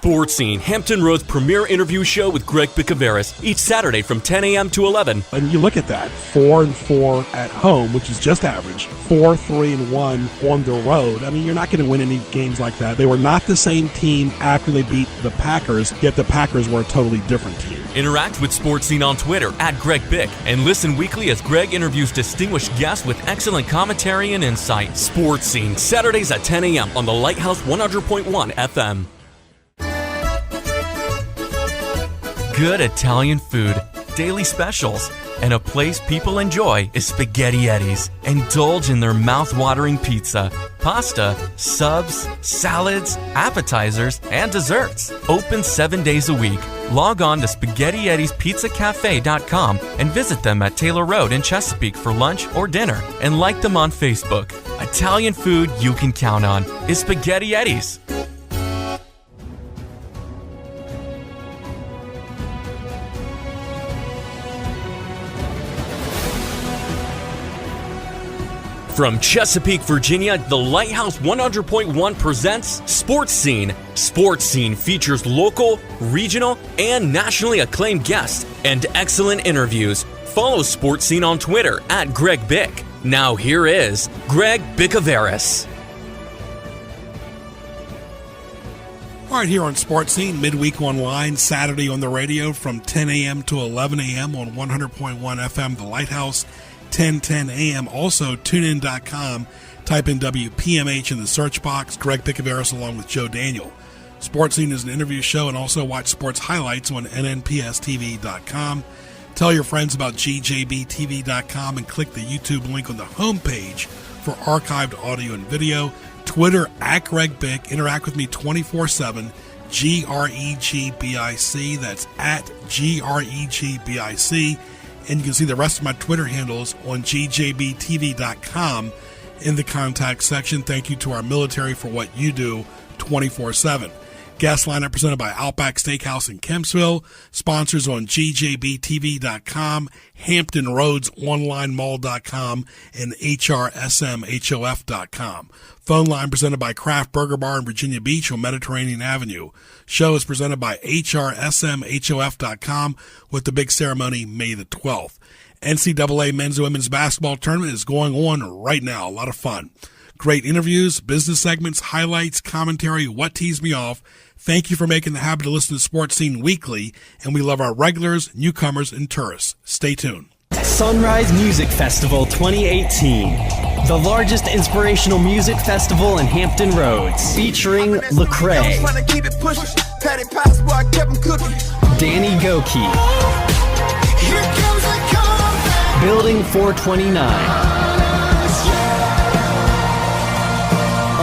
Sports Scene, Hampton Road's premier interview show with Greg Bicouvaris, each Saturday from 10 a.m. to 11. And you look at that, 4-4 at home, which is just average, 4-3-1 on the road. I mean, you're not going to win any games like that. They were not the same team after they beat the Packers, yet the Packers were a totally different team. Interact with Sports Scene on Twitter @GregBic and listen weekly as Greg interviews distinguished guests with excellent commentary and insight. Sports Scene, Saturdays at 10 a.m. on the Lighthouse 100.1 FM. Good Italian food, daily specials, and a place people enjoy is Spaghetti Eddie's. Indulge in their mouth-watering pizza, pasta, subs, salads, appetizers, and desserts. Open 7 days a week. Log on to SpaghettiEddiesPizzaCafe.com and visit them at Taylor Road in Chesapeake for lunch or dinner, and like them on Facebook. Italian food you can count on is Spaghetti Eddie's. From Chesapeake, Virginia, the Lighthouse 100.1 presents Sports Scene. Sports Scene features local, regional, and nationally acclaimed guests and excellent interviews. Follow Sports Scene on Twitter @GregBic. Now here is Greg Bicouvaris. All right, here on Sports Scene, midweek online, Saturday on the radio from 10 a.m. to 11 a.m. on 100.1 FM, the Lighthouse. 10:10 a.m. Also, tunein.com. Type in WPMH in the search box. Greg Bicouvaris along with Joe Daniel. Sports Scene is an interview show, and also watch sports highlights on nnpstv.com. Tell your friends about gjbtv.com and click the YouTube link on the homepage for archived audio and video. Twitter @GregBic. Interact with me 24/7. GREGBIC. That's @GREGBIC. And you can see the rest of my Twitter handles on gjbtv.com in the contact section. Thank you to our military for what you do 24/7. Guest lineup presented by Outback Steakhouse in Kempsville. Sponsors on gjbtv.com, Hampton Roads Online Mall.com, and hrsmhof.com. Phone line presented by Craft Burger Bar in Virginia Beach on Mediterranean Avenue. Show is presented by hrsmhof.com with the big ceremony May the 12th. NCAA men's and women's basketball tournament is going on right now. A lot of fun. Great interviews, business segments, highlights, commentary, what teased me off. Thank you for making the habit to listen to Sports Scene weekly, and we love our regulars, newcomers, and tourists. Stay tuned. Sunrise Music Festival 2018. The largest inspirational music festival in Hampton Roads, featuring Lecrae, Danny Goki, Building 429,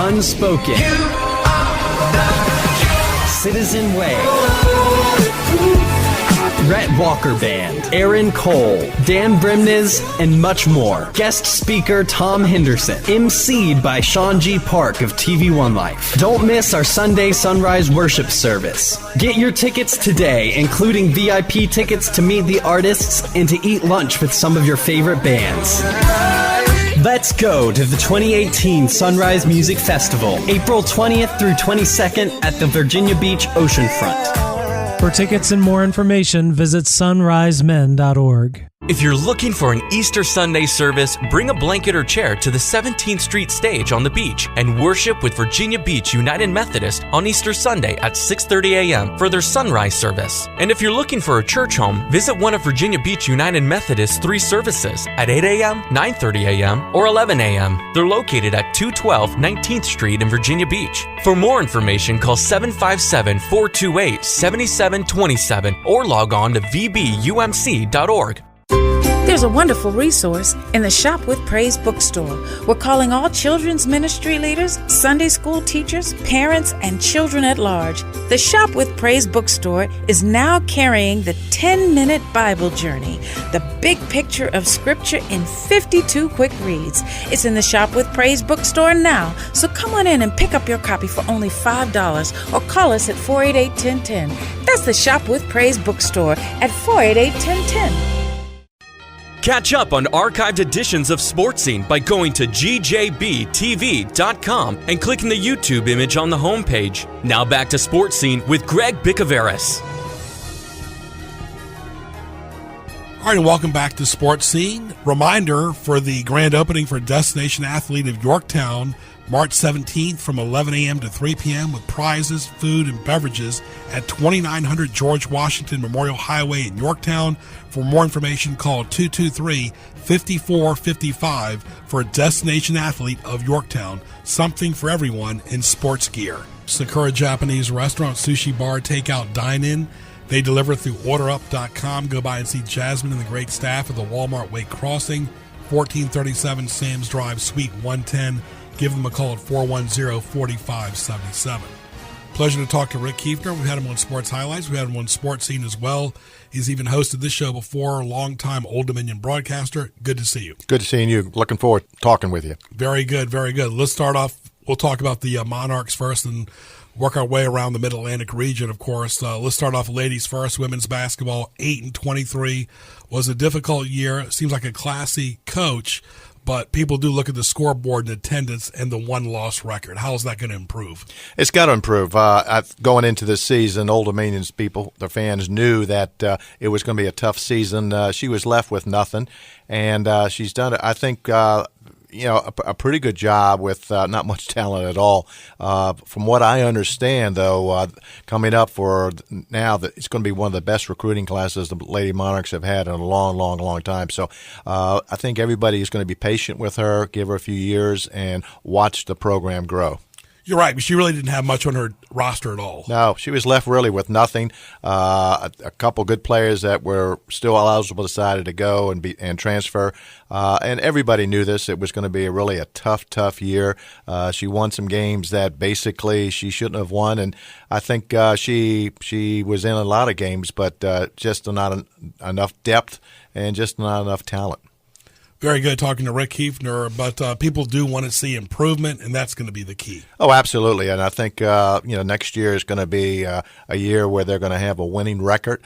Unspoken, Citizen Way, Rhett Walker Band, Aaron Cole, Dan Brimnes, and much more. Guest speaker Tom Henderson, emceed by Sean G. Park of TV1 Life. Don't miss our Sunday sunrise worship service. Get your tickets today, including VIP tickets to meet the artists and to eat lunch with some of your favorite bands. Let's go to the 2018 Sunrise Music Festival, April 20th through 22nd at the Virginia Beach Oceanfront. For tickets and more information, visit sunrisemen.org. If you're looking for an Easter Sunday service, bring a blanket or chair to the 17th Street stage on the beach and worship with Virginia Beach United Methodist on Easter Sunday at 6:30 a.m. for their sunrise service. And if you're looking for a church home, visit one of Virginia Beach United Methodist's 3 services at 8 a.m., 9:30 a.m., or 11 a.m. They're located at 212 19th Street in Virginia Beach. For more information, call 757-428-7727 or log on to vbumc.org. There's a wonderful resource in the Shop with Praise bookstore. We're calling all children's ministry leaders, Sunday school teachers, parents, and children at large. The Shop with Praise bookstore is now carrying the 10-minute Bible journey, the big picture of Scripture in 52 quick reads. It's in the Shop with Praise bookstore now, so come on in and pick up your copy for only $5 or call us at 488-1010. That's the Shop with Praise bookstore at 488-1010. Catch up on archived editions of Sports Scene by going to gjbtv.com and clicking the YouTube image on the homepage. Now back to Sports Scene with Greg Bicouvaris. All right, and welcome back to Sports Scene. Reminder for the grand opening for Destination Athlete of Yorktown, March 17th from 11 a.m. to 3 p.m. with prizes, food, and beverages at 2900 George Washington Memorial Highway in Yorktown. For more information, call 223-5455 for Destination Athlete of Yorktown. Something for everyone in sports gear. Sakura Japanese Restaurant, Sushi Bar, Takeout, Dine-In. They deliver through orderup.com. Go by and see Jasmine and the great staff at the Walmart Wake Crossing, 1437 Sam's Drive, Suite 110. Give them a call at 410-4577. Pleasure to talk to Rick Kiefner. We've had him on Sports Highlights. We've had him on Sports Scene as well. He's even hosted this show before, longtime Old Dominion broadcaster. Good to see you. Good to seeing you. Looking forward to talking with you. Very good, very good. Let's start off. We'll talk about the Monarchs first and work our way around the Mid-Atlantic region, of course. Let's start off ladies first. Women's basketball, 8-23, was a difficult year. It seems like a classy coach, but people do look at the scoreboard and attendance and the one-loss record. How is that going to improve? It's got to improve. Going into this season, Old Dominion's people, their fans, knew that it was going to be a tough season. She was left with nothing, and she's done it, I think, a pretty good job with not much talent at all. From what I understand, though, coming up for now, that it's going to be one of the best recruiting classes the Lady Monarchs have had in a long, long, long time. So I think everybody is going to be patient with her, give her a few years, and watch the program grow. You're right, but she really didn't have much on her roster at all. No, she was left really with nothing. A couple good players that were still eligible decided to go and transfer, and everybody knew this. It was going to be really a tough year. She won some games that basically she shouldn't have won, and I think she was in a lot of games, but just not enough depth and just not enough talent. Very good talking to Rick Kiefner, but people do want to see improvement, and that's going to be the key. Oh, absolutely, and I think next year is going to be a year where they're going to have a winning record.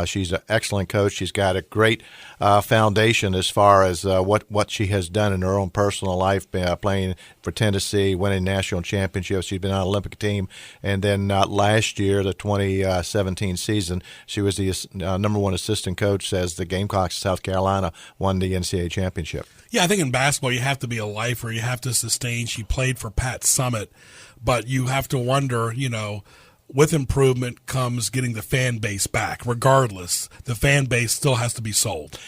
She's an excellent coach. She's got a great foundation as far as what she has done in her own personal life, playing for Tennessee, winning national championships. She's been on an Olympic team, and then last year, the 2017 season, she was the number one assistant coach as the Gamecocks of South Carolina won the NCAA championship. Yeah, I think in basketball you have to be a lifer. You have to sustain. She played for Pat Summitt, but you have to wonder, with improvement comes getting the fan base back. Regardless, the fan base still has to be sold.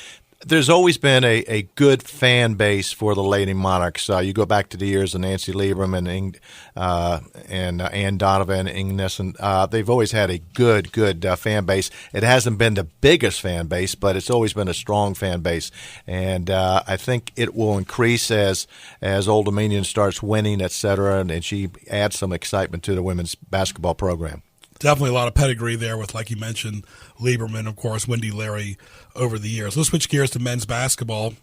There's always been a good fan base for the Lady Monarchs. You go back to the years of Nancy Lieberman and Ann Donovan, Ingnes, and they've always had a good fan base. It hasn't been the biggest fan base, but it's always been a strong fan base. And I think it will increase as Old Dominion starts winning, et cetera, and she adds some excitement to the women's basketball program. Definitely a lot of pedigree there with, like you mentioned, Lieberman, of course, Wendy Larry over the years. Let's switch gears to men's basketball.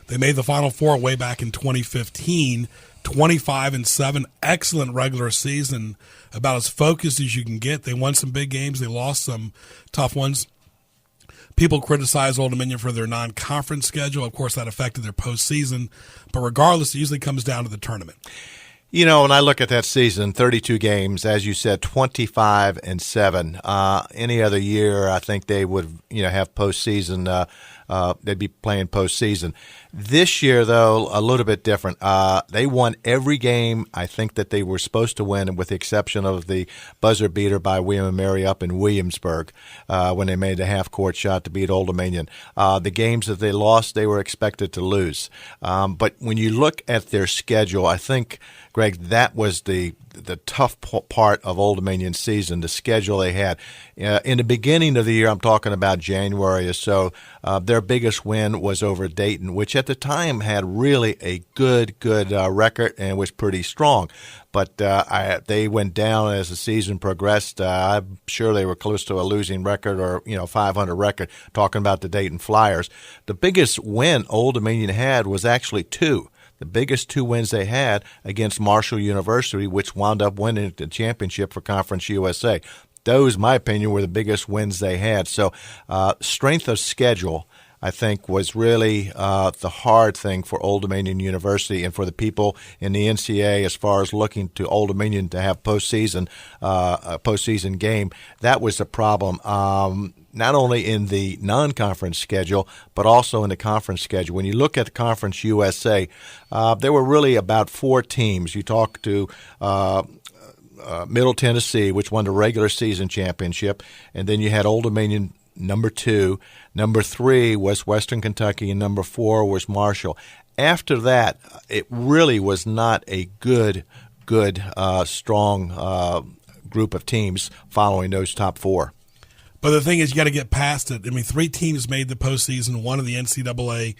They made the Final Four way back in 2015, 25-7, excellent regular season, about as focused as you can get. They won some big games. They lost some tough ones. People criticize Old Dominion for their non-conference schedule. Of course, that affected their postseason. But regardless, it usually comes down to the tournament. When I look at that season, 32 games, as you said, 25-7. Any other year, I think they would, have postseason. They'd be playing postseason. This year, though, a little bit different. They won every game I think that they were supposed to win, with the exception of the buzzer beater by William & Mary up in Williamsburg when they made the half-court shot to beat Old Dominion. The games that they lost, they were expected to lose. But when you look at their schedule, I think, Greg, that was the tough part of Old Dominion's season, the schedule they had. In the beginning of the year, I'm talking about January or so, their biggest win was over Dayton, which at the time had really a good record and was pretty strong. But they went down as the season progressed. I'm sure they were close to a losing record or 500 record, talking about the Dayton Flyers. The biggest win Old Dominion had was actually two. The biggest two wins they had against Marshall University, which wound up winning the championship for Conference USA. Those, in my opinion, were the biggest wins they had. So strength of schedule, I think, was really the hard thing for Old Dominion University and for the people in the NCAA as far as looking to Old Dominion to have a postseason game. That was the problem. Not only in the non-conference schedule, but also in the conference schedule. When you look at the Conference USA, there were really about 4 teams. You talk to Middle Tennessee, which won the regular season championship, and then you had Old Dominion number 2. Number 3 was Western Kentucky, and number 4 was Marshall. After that, it really was not a good, strong group of teams following those top 4. But the thing is, you got to get past it. I mean, 3 teams made the postseason, 1 of the NCAA,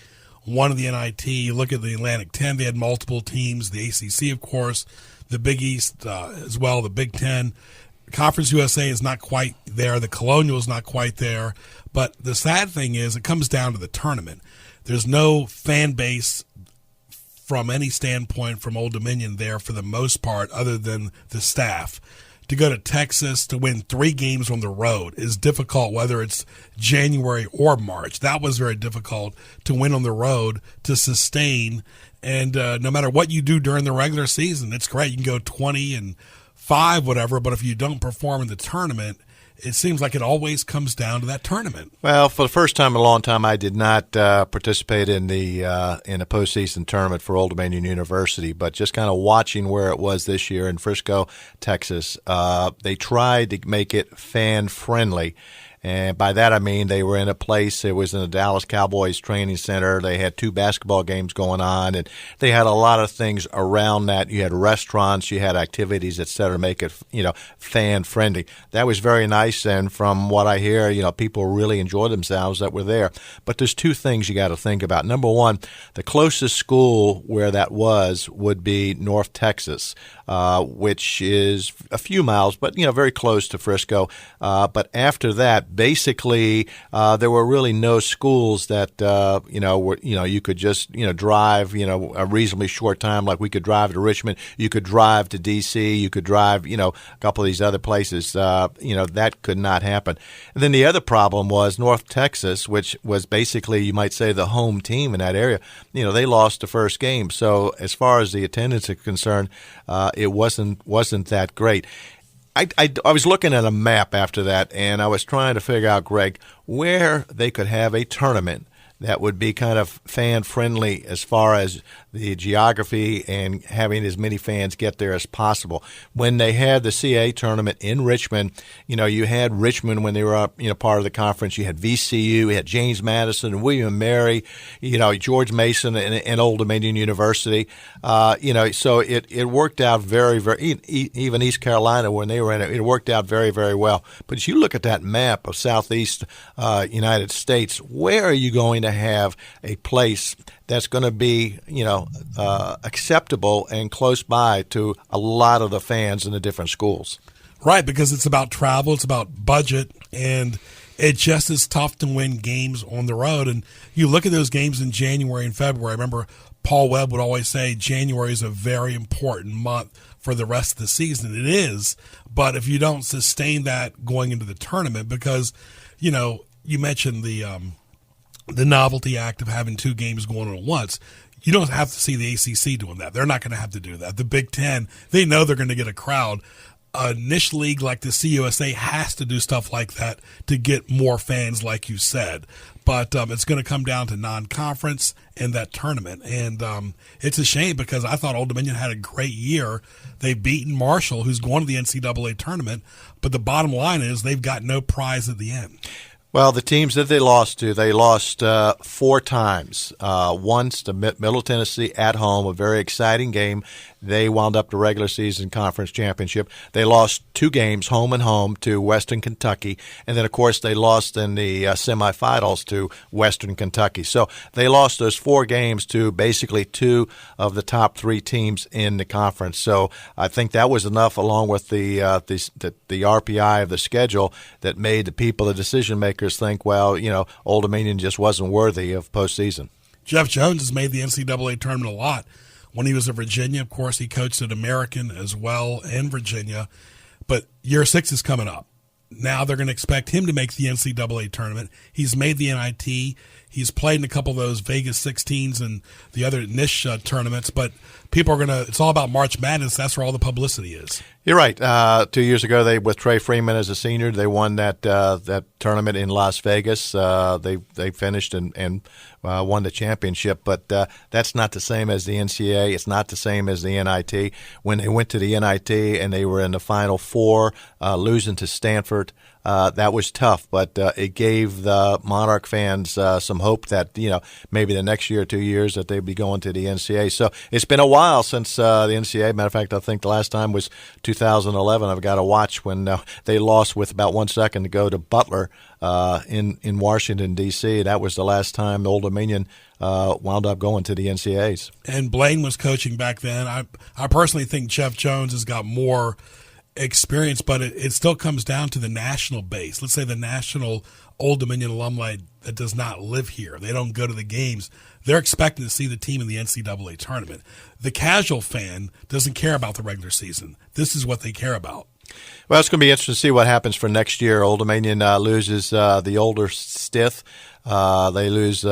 1 of the NIT. You look at the Atlantic 10, they had multiple teams. The ACC, of course, the Big East as well, the Big Ten. Conference USA is not quite there. The Colonial is not quite there. But the sad thing is, it comes down to the tournament. There's no fan base from any standpoint from Old Dominion there for the most part, other than the staff. To go to Texas to win 3 games on the road is difficult, whether it's January or March. That was very difficult to win on the road, to sustain. And no matter what you do during the regular season, it's great. You can go 20-5, whatever, but if you don't perform in the tournament, it seems like it always comes down to that tournament. Well, for the first time in a long time, I did not participate in a postseason tournament for Old Dominion University, but just kind of watching where it was this year in Frisco, Texas, they tried to make it fan-friendly. And by that I mean they were in a place, it was in the Dallas Cowboys training center. They had 2 basketball games going on, and they had a lot of things around that. You had restaurants, you had activities, et cetera, make it, fan friendly. That was very nice, and from what I hear, people really enjoyed themselves that were there. But there's 2 things you got to think about. Number one, the closest school where that was would be North Texas, which is a few miles, but very close to Frisco. But after that, basically, there were really no schools that you could just drive a reasonably short time. Like we could drive to Richmond, you could drive to D.C., you could drive a couple of these other places. That could not happen. And then the other problem was North Texas, which was basically, you might say, the home team in that area. They lost the first game, so as far as the attendance is concerned, it wasn't that great. I was looking at a map after that, and I was trying to figure out, Greg, where they could have a tournament that would be kind of fan-friendly as far as the geography and having as many fans get there as possible. When they had the CAA tournament in Richmond, you had Richmond when they were up, part of the conference. You had VCU, you had James Madison, William and Mary, George Mason, and Old Dominion University. So it worked out very, very, even East Carolina when they were in it, it worked out very, very well. But as you look at that map of Southeast United States, where are you going to have a place that's going to be, acceptable and close by to a lot of the fans in the different schools? Right, because it's about travel, it's about budget, and it just is tough to win games on the road. And you look at those games in January and February. I remember Paul Webb would always say January is a very important month for the rest of the season. It is, but if you don't sustain that going into the tournament, because, you mentioned the novelty act of having 2 games going on at once. You don't have to see the ACC doing that. They're not going to have to do that. The Big Ten, they know they're going to get a crowd. A niche league like the CUSA has to do stuff like that to get more fans, like you said. But it's going to come down to non-conference and that tournament. And it's a shame because I thought Old Dominion had a great year. They've beaten Marshall, who's going to the NCAA tournament. But the bottom line is they've got no prize at the end. Well, the teams that they lost 4 times. Once to Middle Tennessee at home, a very exciting game. They wound up the regular season conference championship. They lost 2 games, home and home, to Western Kentucky. And then, of course, they lost in the semifinals to Western Kentucky. So they lost those 4 games to basically 2 of the top 3 teams in the conference. So I think that was enough, along with the RPI of the schedule, that made the people, the decision makers, think, well, Old Dominion just wasn't worthy of postseason. Jeff Jones has made the NCAA tournament a lot. When he was at Virginia, of course, he coached at American as well in Virginia. But year 6 is coming up. now they're going to expect him to make the NCAA tournament. He's made the NIT. He's played in a couple of those Vegas 16s and the other niche tournaments, but people are going to – it's all about March Madness. That's where all the publicity is. You're right. 2 years ago, with Trey Freeman as a senior, they won that tournament in Las Vegas. They finished and won the championship, but that's not the same as the NCAA. It's not the same as the NIT. When they went to the NIT and they were in the Final Four, losing to Stanford, that was tough, but it gave the Monarch fans some hope that maybe the next year or 2 years that they'd be going to the NCAA. So it's been a while since the NCAA. Matter of fact, I think the last time was 2011. I've got to watch when they lost with about 1 second to go to Butler in Washington, D.C. That was the last time Old Dominion wound up going to the NCAAs. And Blaine was coaching back then. I personally think Jeff Jones has got more experience, but it still comes down to the national base. Let's say the national Old Dominion alumni that does not live here. They don't go to the games. They're expecting to see the team in the NCAA tournament. The casual fan doesn't care about the regular season. This is what they care about. Well, it's going to be interesting to see what happens for next year. Old Dominion loses the older Stith. They lose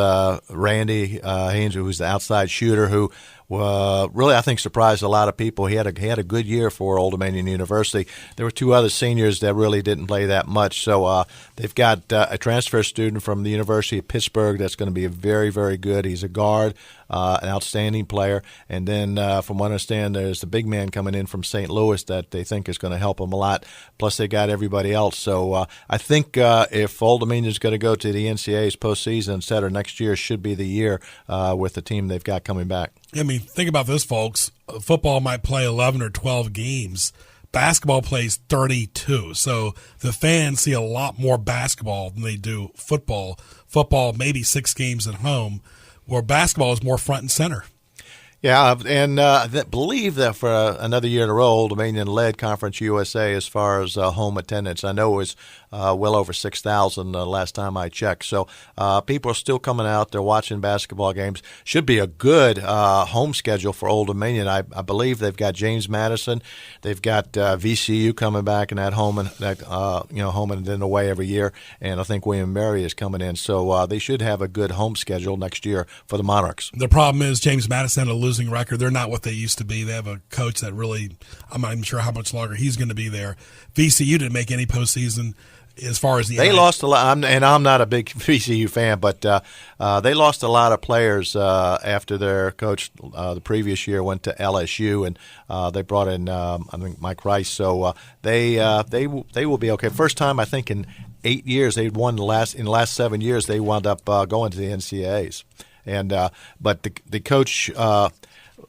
Randy Haynes, who's the outside shooter, who really, I think, surprised a lot of people. He had a good year for Old Dominion University. There were two other seniors that really didn't play that much. So they've got a transfer student from the University of Pittsburgh that's going to be very, very good. He's a guard, an outstanding player. And then, from what I understand, there's the big man coming in from St. Louis that they think is going to help them a lot. Plus, they got everybody else. So I think if Old Dominion is going to go to the NCAA's postseason, et cetera, next year should be the year with the team they've got coming back. I mean, think about this, folks. Football might play 11 or 12 games. Basketball plays 32. So the fans see a lot more basketball than they do football. Football, maybe 6 games at home, where basketball is more front and center. Yeah, and I believe that for another year in a row, Old Dominion led Conference USA as far as home attendance. I know it was well over 6,000 last time I checked. So people are still coming out. They're watching basketball games. Should be a good home schedule for Old Dominion. I believe they've got James Madison. They've got VCU coming back and home and then away every year. And I think William & Mary is coming in. So they should have a good home schedule next year for the Monarchs. The problem is James Madison had a losing record. They're not what they used to be. They have a coach that really, I'm not even sure how much longer he's going to be there. VCU didn't make any postseason as far as they lost a lot, and I'm not a big VCU fan, but they lost a lot of players after their coach the previous year went to LSU, and they brought in I think Mike Rice. So they will be okay. First time I think in 8 years they'd won in the last 7 years they wound up going to the NCAAs, and but the coach.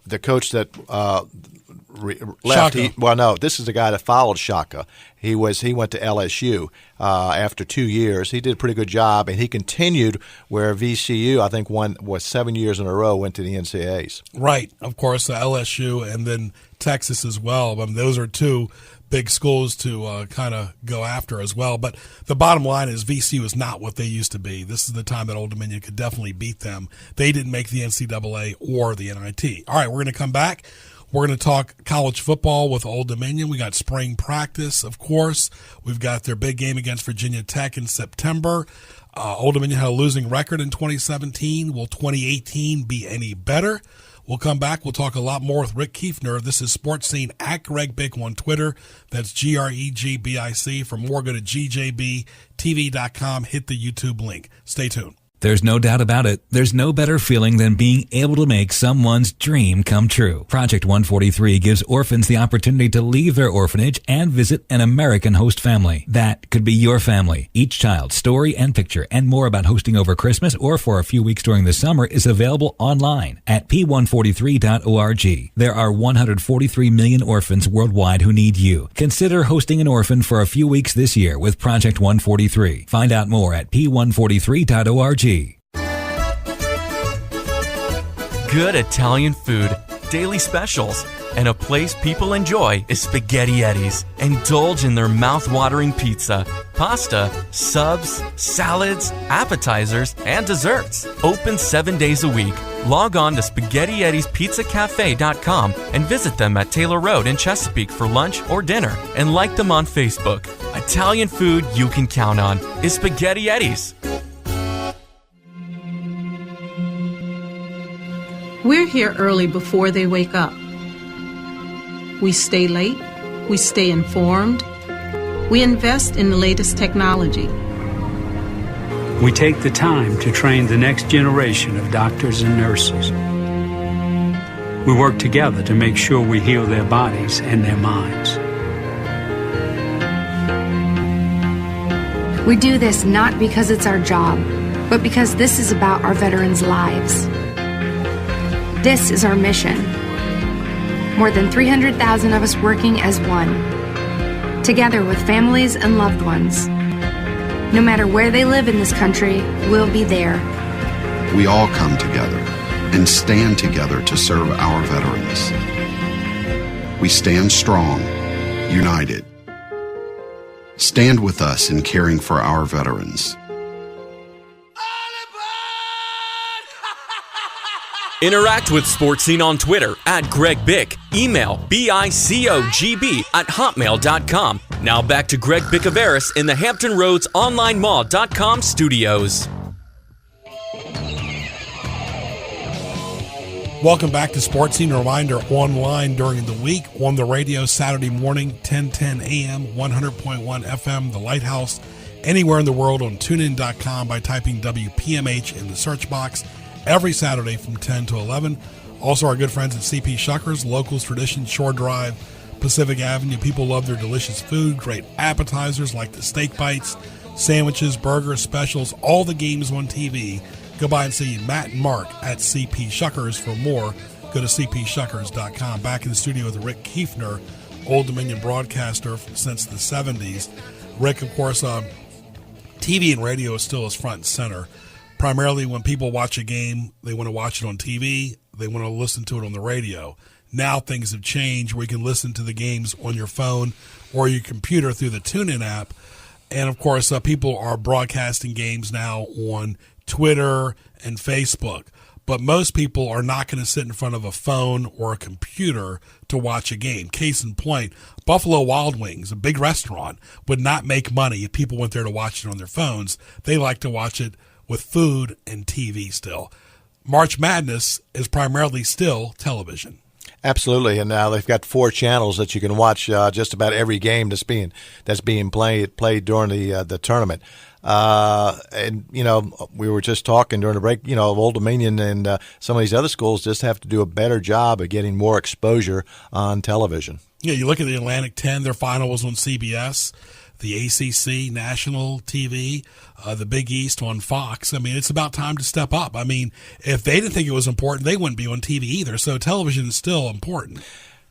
The coach that left, this is the guy that followed Shaka. He went to LSU after 2 years. He did a pretty good job, and he continued where VCU, I think, was 7 years in a row, went to the NCAAs. Right, of course, LSU and then Texas as well. I mean, those are two big schools to kind of go after as well. But the bottom line is VCU is not what they used to be. This is the time that Old Dominion could definitely beat them. They didn't make the NCAA or the NIT. All right, we're going to come back. We're going to talk college football with Old Dominion. We got spring practice, of course. We've got their big game against Virginia Tech in September. Old Dominion had a losing record in 2017. Will 2018 be any better? We'll come back. We'll talk a lot more with Rick Kiefner. This is Sports Scene at Greg Bick on Twitter. That's GREGBIC. For more, go to GJBTV.com. Hit the YouTube link. Stay tuned. There's no doubt about it. There's no better feeling than being able to make someone's dream come true. Project 143 gives orphans the opportunity to leave their orphanage and visit an American host family. That could be your family. Each child's story and picture and more about hosting over Christmas or for a few weeks during the summer is available online at p143.org. There are 143 million orphans worldwide who need you. Consider hosting an orphan for a few weeks this year with Project 143. Find out more at p143.org. Good Italian food, daily specials, and a place people enjoy is Spaghetti Eddie's. Indulge in their mouth-watering pizza, pasta, subs, salads, appetizers, and desserts. Open 7 days a week, Log on to SpaghettiEddie'sPizzaCafe.com and visit them at Taylor Road in Chesapeake for lunch or dinner, and like them on Facebook. Italian food you can count on is Spaghetti Eddie's. We're here early before they wake up. We stay late. We stay informed. We invest in the latest technology. We take the time to train the next generation of doctors and nurses. We work together to make sure we heal their bodies and their minds. We do this not because it's our job, but because this is about our veterans' lives. This is our mission. More than 300,000 of us working as one, together with families and loved ones. No matter where they live in this country, we'll be there. We all come together and stand together to serve our veterans. We stand strong, united. Stand with us in caring for our veterans. Interact with Sports Scene on Twitter at Greg Bick. Email bicogb@hotmail.com. Now back to Greg Bicouvaris in the Hampton Roads OnlineMall.com studios. Welcome back to Sports Scene. A reminder, online during the week, on the radio Saturday morning, 10:10 a.m., 100.1 FM, The Lighthouse, anywhere in the world on tunein.com by typing WPMH in the search box. Every Saturday from 10 to 11. Also, our good friends at CP Shuckers, Locals Tradition, Shore Drive, Pacific Avenue. People love their delicious food, great appetizers like the steak bites, sandwiches, burgers, specials, all the games on TV. Go by and see Matt and Mark at CP Shuckers. For more, go to cpshuckers.com. Back in the studio with Rick Kiefner, Old Dominion broadcaster since the 70s. Rick, of course, TV and radio is still his front and center. Primarily when people watch a game, they want to watch it on TV, they want to listen to it on the radio. Now things have changed where you can listen to the games on your phone or your computer through the TuneIn app. And, of course, people are broadcasting games now on Twitter and Facebook. But most people are not going to sit in front of a phone or a computer to watch a game. Case in point, Buffalo Wild Wings, a big restaurant, would not make money if people went there to watch it on their phones. They like to watch it with food and TV still. March Madness is primarily still television. Absolutely, and now they've got 4 channels that you can watch just about every game that's being played during the tournament. And you know, we were just talking during the break. You know, Old Dominion and some of these other schools just have to do a better job of getting more exposure on television. Yeah, you look at the Atlantic 10; their final was on CBS. The ACC, national TV, the Big East on Fox. I mean, it's about time to step up. I mean, if they didn't think it was important, they wouldn't be on TV either. So television is still important.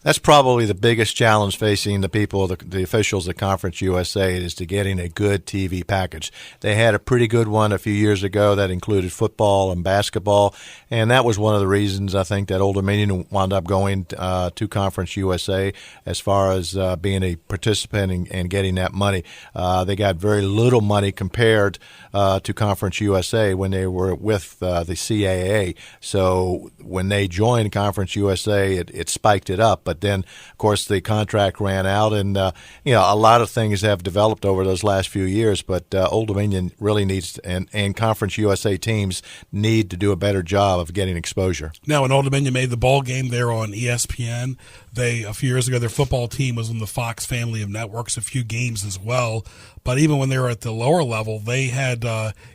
That's probably the biggest challenge facing the people, the officials at Conference USA, is to getting a good TV package. They had a pretty good one a few years ago that included football and basketball, and that was one of the reasons I think that Old Dominion wound up going to Conference USA as far as being a participant and getting that money. They got very little money compared to Conference USA when they were with the CAA. So when they joined Conference USA, it spiked it up. But then, of course, the contract ran out, and you know, a lot of things have developed over those last few years. But Old Dominion really needs, and Conference USA teams need to do a better job of getting exposure. Now, when Old Dominion made the ball game there on ESPN, a few years ago, their football team was on the Fox family of networks, a few games as well. But even when they were at the lower level, they had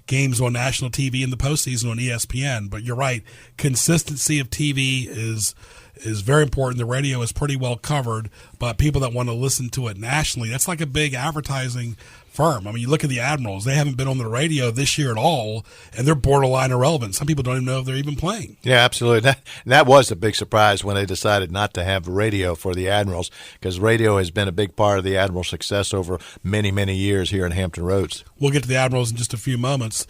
games on national TV in the postseason on ESPN. But you're right, consistency of TV is very important. The radio is pretty well covered, but people that want to listen to it nationally, that's like a big advertising firm. I mean, you look at the Admirals, they haven't been on the radio this year at all, and they're borderline irrelevant. Some people don't even know if they're even playing. Yeah, absolutely. That was a big surprise when they decided not to have radio for the Admirals, because radio has been a big part of the Admirals' success over many, many years here in Hampton Roads. We'll get to the Admirals in just a few moments.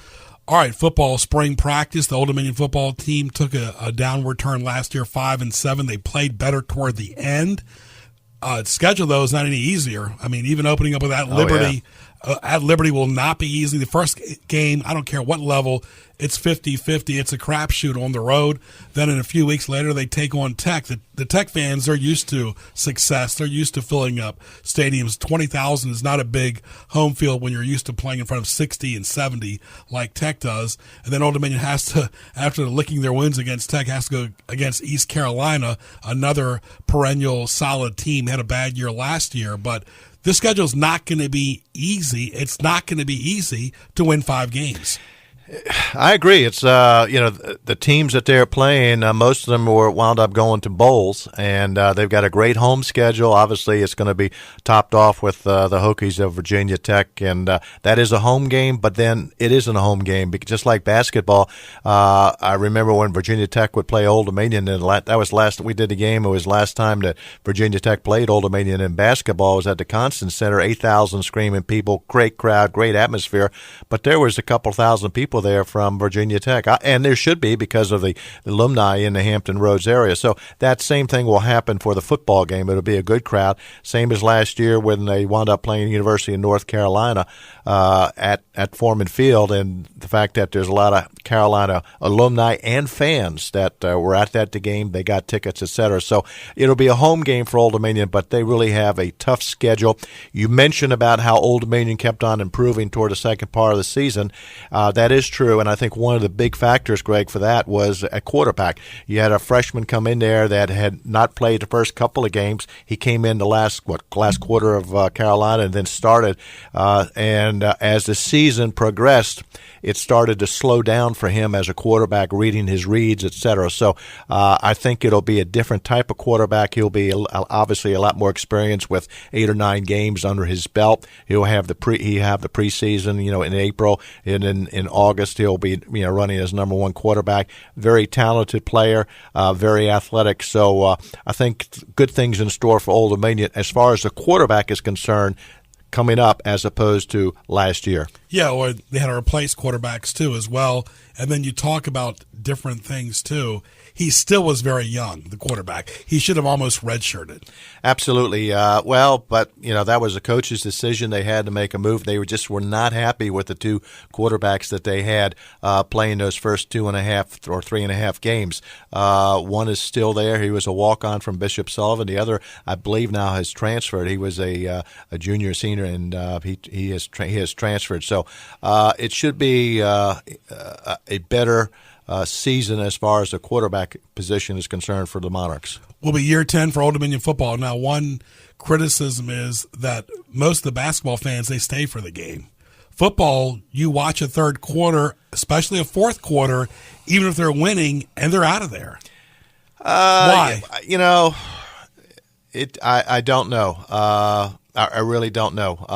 All right, football spring practice. The Old Dominion football team took a downward turn last year, 5-7. They played better toward the end. Schedule, though, is not any easier. I mean, even opening up with that Liberty at Liberty will not be easy. The first game, I don't care what level, it's 50-50. It's a crapshoot on the road. Then in a few weeks later, they take on Tech. The Tech fans are used to success. They're used to filling up stadiums. 20,000 is not a big home field when you're used to playing in front of 60 and 70 like Tech does. And then Old Dominion has to, after licking their wins against Tech, has to go against East Carolina, another perennial solid team. Had a bad year last year, but this schedule is not going to be easy. It's not going to be easy to win 5 games. I agree. It's the teams that they're playing, most of them were wound up going to bowls, and they've got a great home schedule. Obviously, it's going to be topped off with the Hokies of Virginia Tech, and that is a home game. But then it isn't a home game, because just like basketball. I remember when Virginia Tech would play Old Dominion, and that was last we did the game. It was last time that Virginia Tech played Old Dominion in basketball. It was at the Constant Center, 8,000 screaming people, great crowd, great atmosphere. But there was a couple thousand people there from Virginia Tech, and there should be because of the alumni in the Hampton Roads area. So that same thing will happen for the football game. It'll be a good crowd, same as last year when they wound up playing University of North Carolina at Foreman Field, and the fact that there's a lot of Carolina alumni and fans that were at that game. They got tickets, etc. So it'll be a home game for Old Dominion, but they really have a tough schedule. You mentioned about how Old Dominion kept on improving toward the second part of the season. That is true, and I think one of the big factors, Greg, for that was at quarterback. You had a freshman come in there that had not played the first couple of games. He came in the last quarter of Carolina and then started, and as the season progressed, it started to slow down for him as a quarterback, reading his reads, etc. So I think it'll be a different type of quarterback. He'll be obviously a lot more experienced with 8 or 9 games under his belt. He'll have the preseason, in April, and in August he'll be running as number 1 quarterback. Very talented player, very athletic. So I think good things in store for Old Dominion as far as the quarterback is concerned, coming up as opposed to last year. Yeah, or they had to replace quarterbacks too as well. And then you talk about different things too. He still was very young, the quarterback. He should have almost redshirted. Absolutely. But that was a coach's decision. They had to make a move. They were not happy with the 2 quarterbacks that they had playing those first 2.5 or 3.5 games. One is still there. He was a walk-on from Bishop Sullivan. The other, I believe, now has transferred. He was a junior, senior, and he has transferred. So it should be a better season as far as the quarterback position is concerned for the Monarchs. Will be year 10 for Old Dominion football. Now, one criticism is that most of the basketball fans, they stay for the game. Football, you watch a third quarter, especially a fourth quarter, even if they're winning, and they're out of there. Why? I don't know. I really don't know.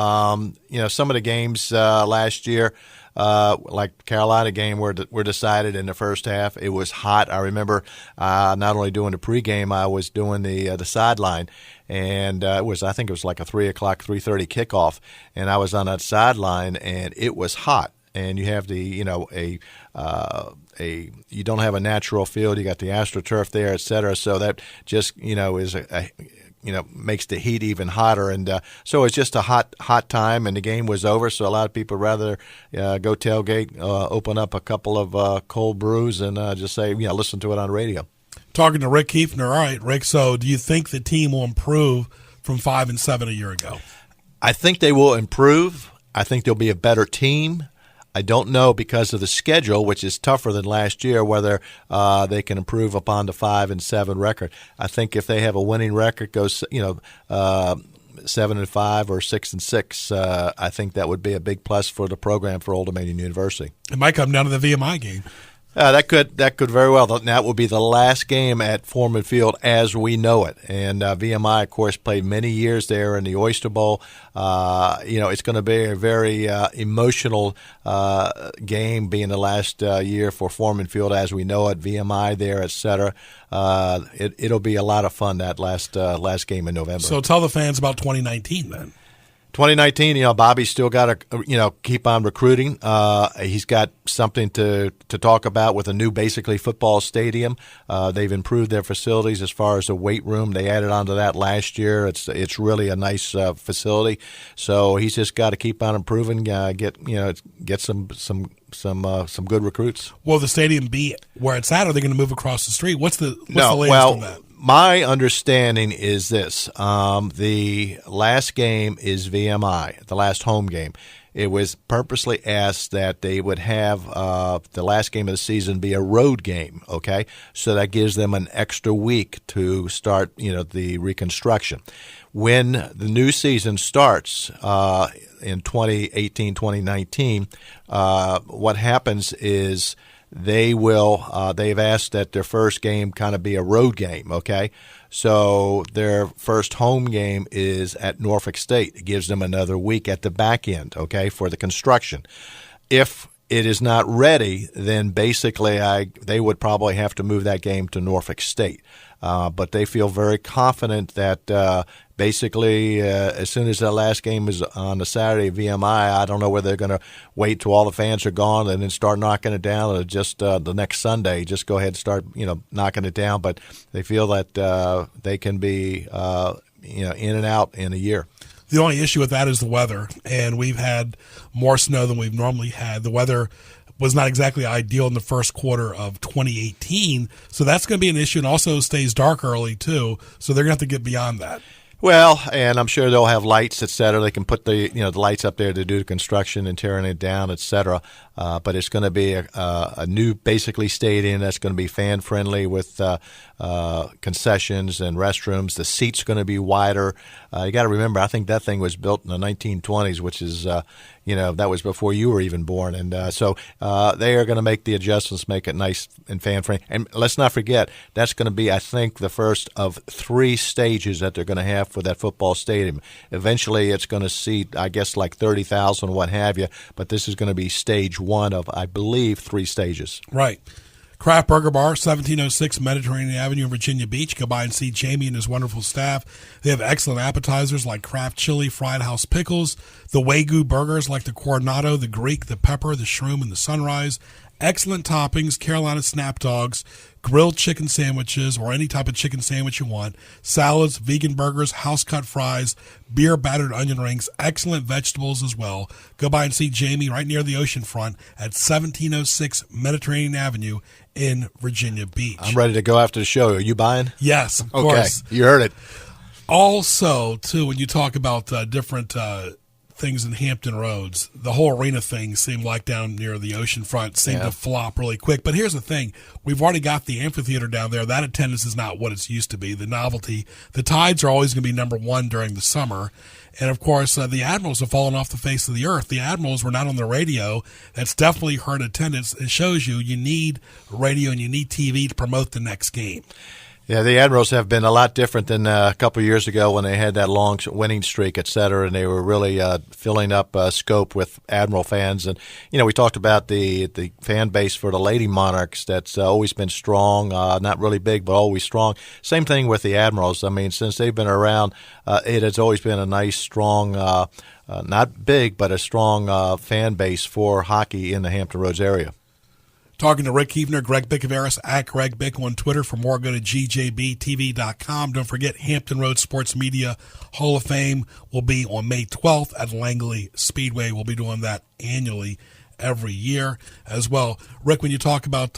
Some of the games last year, like Carolina game were decided in the first half. It was hot. I remember not only doing the pregame, I was doing the sideline, and I think it was like a 3:30 kickoff, and I was on that sideline, and it was hot. And you have you don't have a natural field. You got the AstroTurf there, et cetera. So that just is makes the heat even hotter, and so it's just a hot time, and the game was over. So a lot of people rather go tailgate, open up a couple of cold brews, and just say, listen to it on radio. Talking to Rick Kiefner. All right, Rick. So do you think the team will improve from 5-7 a year ago? I think they will improve. I think they'll be a better team. I don't know, because of the schedule, which is tougher than last year, whether they can improve upon the 5-7 record. I think if they have a winning record, goes 7-5 or 6-6, I think that would be a big plus for the program for Old Dominion University. It might come down to the VMI game. That could very well. That will be the last game at Foreman Field as we know it. And VMI, of course, played many years there in the Oyster Bowl. It's going to be a very emotional game, being the last year for Foreman Field as we know it. VMI there, et cetera. It'll be a lot of fun, that last game in November. So tell the fans about 2019 then. 2019, Bobby's still got to, keep on recruiting. He's got something to talk about with a new, basically, football stadium. They've improved their facilities as far as the weight room. They added onto that last year. It's really a nice facility. So he's just got to keep on improving. Get some good recruits. Will the stadium be where it's at? Or are they going to move across the street? What's the latest on that? My understanding is this. The last game is VMI, the last home game. It was purposely asked that they would have the last game of the season be a road game, okay? So that gives them an extra week to start, the reconstruction. When the new season starts in 2018, 2019, what happens is they've asked that their first game kind of be a road game, okay? So their first home game is at Norfolk State. It gives them another week at the back end, okay, for the construction. If it is not ready, then basically they would probably have to move that game to Norfolk State. But they feel very confident that basically as soon as that last game is on the Saturday VMI, I don't know whether they're going to wait till all the fans are gone and then start knocking it down, or just the next Sunday just go ahead and start knocking it down. But they feel that they can be in and out in a year. The only issue with that is the weather, and we've had more snow than we've normally had. The weather was not exactly ideal in the first quarter of 2018, so that's going to be an issue, and also stays dark early too, so they're going to have to get beyond that. Well, and I'm sure they'll have lights, et cetera. They can put the lights up there to do the construction and tearing it down, et cetera. But it's going to be a new, basically, stadium that's going to be fan friendly with concessions and restrooms. The seats are going to be wider. You got to remember, I think that thing was built in the 1920s, which is that was before you were even born. And so they are going to make the adjustments, make it nice and fan friendly. And let's not forget, that's going to be, I think, the first of 3 stages that they're going to have for that football stadium. Eventually, it's going to seat, I guess, like 30,000, what have you. But this is going to be stage 1 of, I believe, 3 stages. Right. Craft Burger Bar, 1706 Mediterranean Avenue in Virginia Beach. Go by and see Jamie and his wonderful staff. They have excellent appetizers like Kraft Chili, Fried House Pickles, the Wagyu burgers like the Coronado, the Greek, the Pepper, the Shroom, and the Sunrise. Excellent toppings, Carolina Snap Dogs, grilled chicken sandwiches, or any type of chicken sandwich you want, salads, vegan burgers, house-cut fries, beer-battered onion rings, excellent vegetables as well. Go by and see Jamie right near the ocean front at 1706 Mediterranean Avenue in Virginia Beach. I'm ready to go after the show. Are you buying? Yes, of course. You heard it. Also, too, when you talk about different things in Hampton Roads, the whole arena thing seemed like down near the ocean front seemed to flop really quick. But here's the thing. We've already got the amphitheater down there. That attendance is not what it's used to be. The novelty, the Tides are always going to be number 1 during the summer. And, of course, the Admirals have fallen off the face of the earth. The Admirals were not on the radio. That's definitely hurt attendance. It shows you need radio and you need TV to promote the next game. Yeah, the Admirals have been a lot different than a couple of years ago when they had that long winning streak, et cetera, and they were really filling up scope with Admiral fans. And, we talked about the fan base for the Lady Monarchs that's always been strong, not really big, but always strong. Same thing with the Admirals. I mean, since they've been around, it has always been a nice, strong, not big, but a strong fan base for hockey in the Hampton Roads area. Talking to Rick Kiefner, Greg Bicouvaris, at Greg Bick on Twitter. For more, go to gjbtv.com. Don't forget, Hampton Roads Sports Media Hall of Fame will be on May 12th at Langley Speedway. We'll be doing that annually every year as well. Rick, when you talk about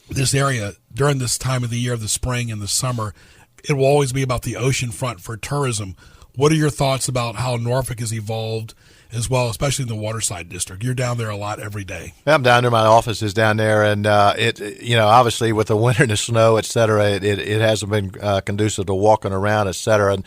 this area during this time of the year, the spring and the summer, it will always be about the ocean front for tourism. What are your thoughts about how Norfolk has evolved as well, especially in the Waterside District? You're down there a lot every day. I'm down there. My office is down there, and obviously with the winter and the snow, et cetera, it hasn't been conducive to walking around, et cetera. And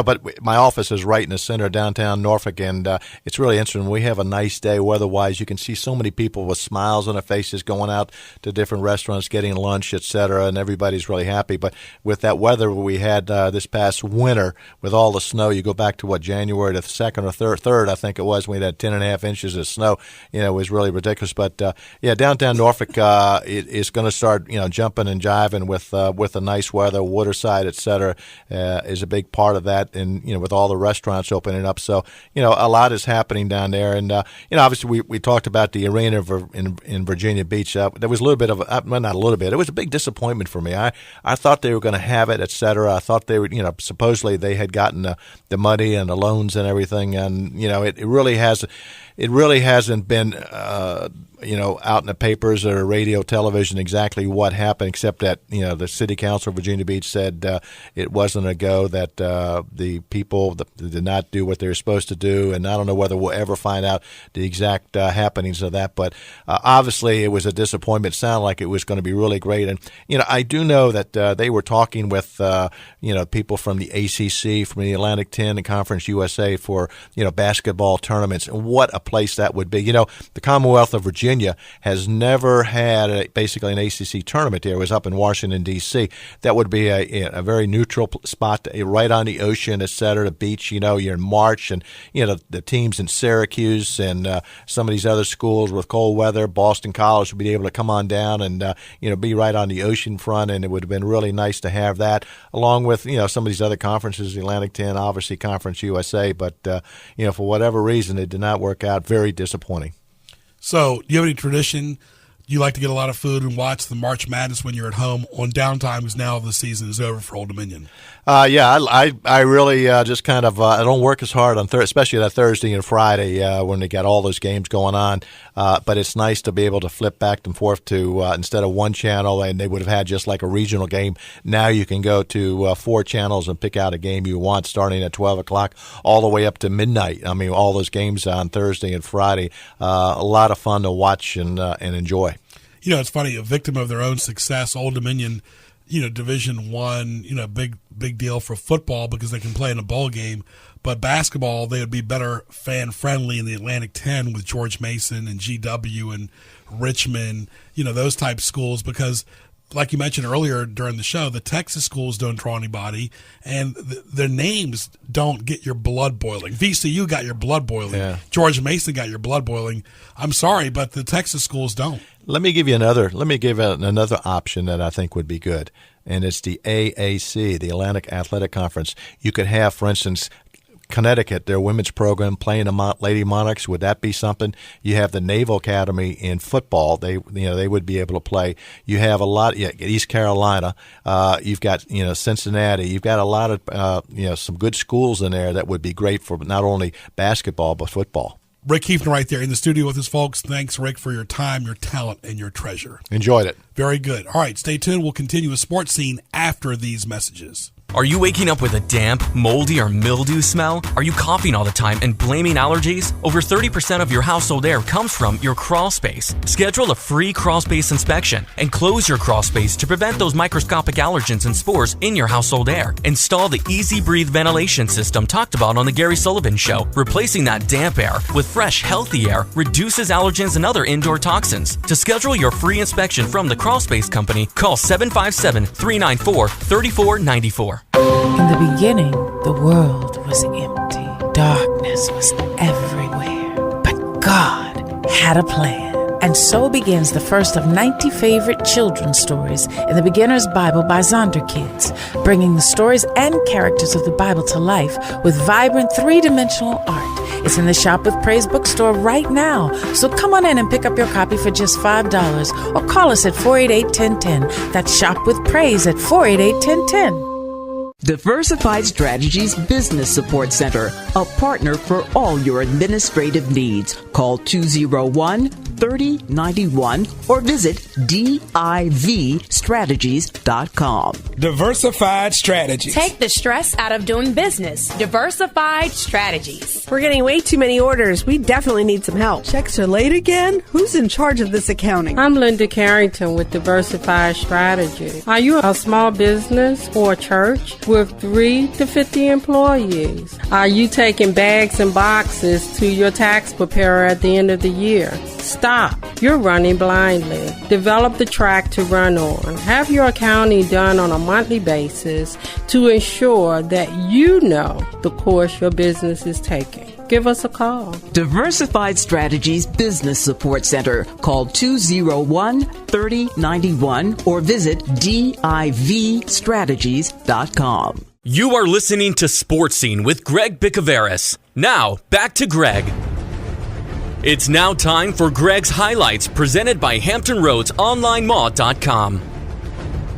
but my office is right in the center of downtown Norfolk, and it's really interesting. We have a nice day weather-wise. You can see so many people with smiles on their faces going out to different restaurants, getting lunch, et cetera, and everybody's really happy. But with that weather we had this past winter, with all the snow, you go back to January the 2nd or 3rd, I think it was when we had 10.5 inches of snow. It was really ridiculous. But downtown Norfolk is going to start jumping and jiving with the nice weather. Waterside, et cetera, is a big part of that, and with all the restaurants opening up. So a lot is happening down there, and obviously we talked about the arena in Virginia Beach. There was a little bit of not a little bit. It was a big disappointment for me. I thought they were going to have it, et cetera. I thought they were supposedly they had gotten the money and the loans and everything, and it really hasn't been out in the papers or radio, television exactly what happened, except that the city council of Virginia Beach said it wasn't a go, that the people did not do what they were supposed to do, and I don't know whether we'll ever find out the exact happenings of that. But obviously, it was a disappointment. It sounded like it was going to be really great, and I do know that they were talking with people from the ACC, from the Atlantic 10 and Conference USA for basketball tournaments, and what a place that would be. The Commonwealth of Virginia has never had basically an ACC tournament there. It was up in Washington, D.C. That would be a very neutral spot, right on the ocean, et cetera, the beach. You're in March, and the teams in Syracuse and some of these other schools with cold weather, Boston College would be able to come on down and be right on the ocean front, and it would have been really nice to have that, along with some of these other conferences, the Atlantic 10, obviously Conference USA, but for whatever reason it did not work out. Very disappointing. So, do you have any tradition? You like to get a lot of food and watch the March Madness when you're at home on downtime, because now the season is over for Old Dominion? I really just kind of I don't work as hard on especially that Thursday and Friday when they got all those games going on. But it's nice to be able to flip back and forth to instead of one channel, and they would have had just like a regional game. Now you can go to 4 channels and pick out a game you want, starting at 12 o'clock all the way up to midnight. I mean, all those games on Thursday and Friday. A lot of fun to watch and enjoy. It's funny, a victim of their own success, Old Dominion, Division I, big deal for football because they can play in a bowl game. But basketball, they would be better fan-friendly in the Atlantic 10 with George Mason and GW and Richmond, those type schools, because like you mentioned earlier during the show, the Texas schools don't draw anybody, and their names don't get your blood boiling. VCU got your blood boiling. Yeah. George Mason got your blood boiling. I'm sorry, but the Texas schools don't. Let me give another option that I think would be good, and it's the AAC, the Atlantic Athletic Conference. You could have, for instance, Connecticut, their women's program, playing the Lady Monarchs. Would that be something? You have the Naval Academy in football. They would be able to play. You have a lot. East Carolina. You've got Cincinnati. You've got a lot of some good schools in there that would be great for not only basketball but football. Rick Kiefner right there in the studio with us, folks. Thanks, Rick, for your time, your talent, and your treasure. Enjoyed it. Very good. All right, stay tuned. We'll continue with Sports Scene after these messages. Are you waking up with a damp, moldy, or mildew smell? Are you coughing all the time and blaming allergies? Over 30% of your household air comes from your crawl space. Schedule a free crawl space inspection and close your crawl space to prevent those microscopic allergens and spores in your household air. Install the Easy Breathe ventilation system talked about on the Gary Sullivan Show. Replacing that damp air with fresh, healthy air reduces allergens and other indoor toxins. To schedule your free inspection from the Crawl Space Company, call 757-394-3494. In the beginning, the world was empty. Darkness was everywhere. But God had a plan. And so begins the first of 90 favorite children's stories in the Beginner's Bible by Zonder Kids, bringing the stories and characters of the Bible to life with vibrant three-dimensional art. It's in the Shop with Praise bookstore right now. So come on in and pick up your copy for just $5 or call us at 488-1010. That's Shop with Praise at 488-1010. Diversified Strategies Business Support Center, a partner for all your administrative needs. Call 201-3091 or visit divstrategies.com. Diversified Strategies. Take the stress out of doing business. Diversified Strategies. We're getting way too many orders. We definitely need some help. Checks are late again? Who's in charge of this accounting? I'm Linda Carrington with Diversified Strategies. Are you a small business or a church with 3 to 50 employees? Are you taking bags and boxes to your tax preparer at the end of the year? Stop. You're running blindly. Develop the track to run on. Have your accounting done on a monthly basis to ensure that you know the course your business is taking. give us a call. Diversified Strategies Business Support Center. Call 201-3091 or visit divstrategies.com. You are listening to Sports Scene with Greg Bicouvaris. Now, back to Greg. It's now time for Greg's Highlights, presented by HamptonRoadsOnlineMall.com.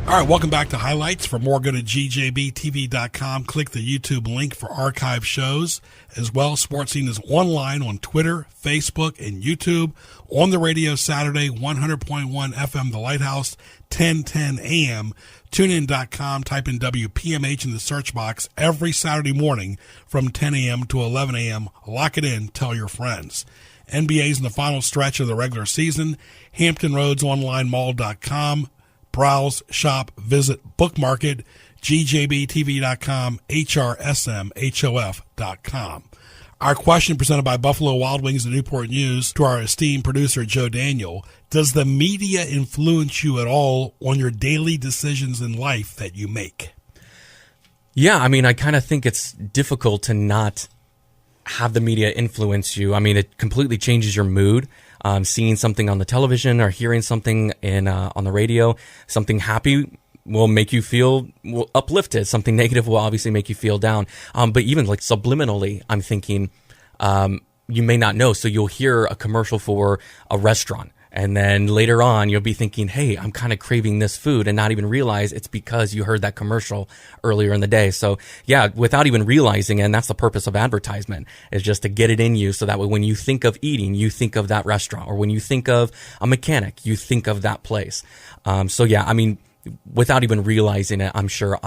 All right, welcome back to Highlights. For more, go to gjbtv.com. Click the YouTube link for archive shows. As well, Sports Scene is online on Twitter, Facebook, and YouTube. On the radio Saturday, 100.1 FM, The Lighthouse, 1010 AM. TuneIn.com, type in WPMH in the search box every Saturday morning from 10 a.m. to 11 a.m. Lock it in, tell your friends. NBA's in the final stretch of the regular season. HamptonRoadsOnlineMall.com. Browse, shop, visit, bookmark it. GJBTV.com, HRSMHOF.com. Our question presented by Buffalo Wild Wings and Newport News to our esteemed producer, Joe Daniel. Does the media influence you at all on your daily decisions in life that you make? Yeah, I mean, I kind of think it's difficult to not have the media influence you. I mean, it completely changes your mood. Seeing something on the television or hearing something on the radio, something happy will make you feel uplifted. Something negative will obviously make you feel down. But even like subliminally, I'm thinking you may not know. So you'll hear a commercial for a restaurant. And then later on, you'll be thinking, hey, I'm kind of craving this food, and not even realize it's because you heard that commercial earlier in the day. So yeah, without even realizing it, and that's the purpose of advertisement, is just to get it in you so that way when you think of eating, you think of that restaurant. Or when you think of a mechanic, you think of that place. So yeah, I mean, without even realizing it, I'm sure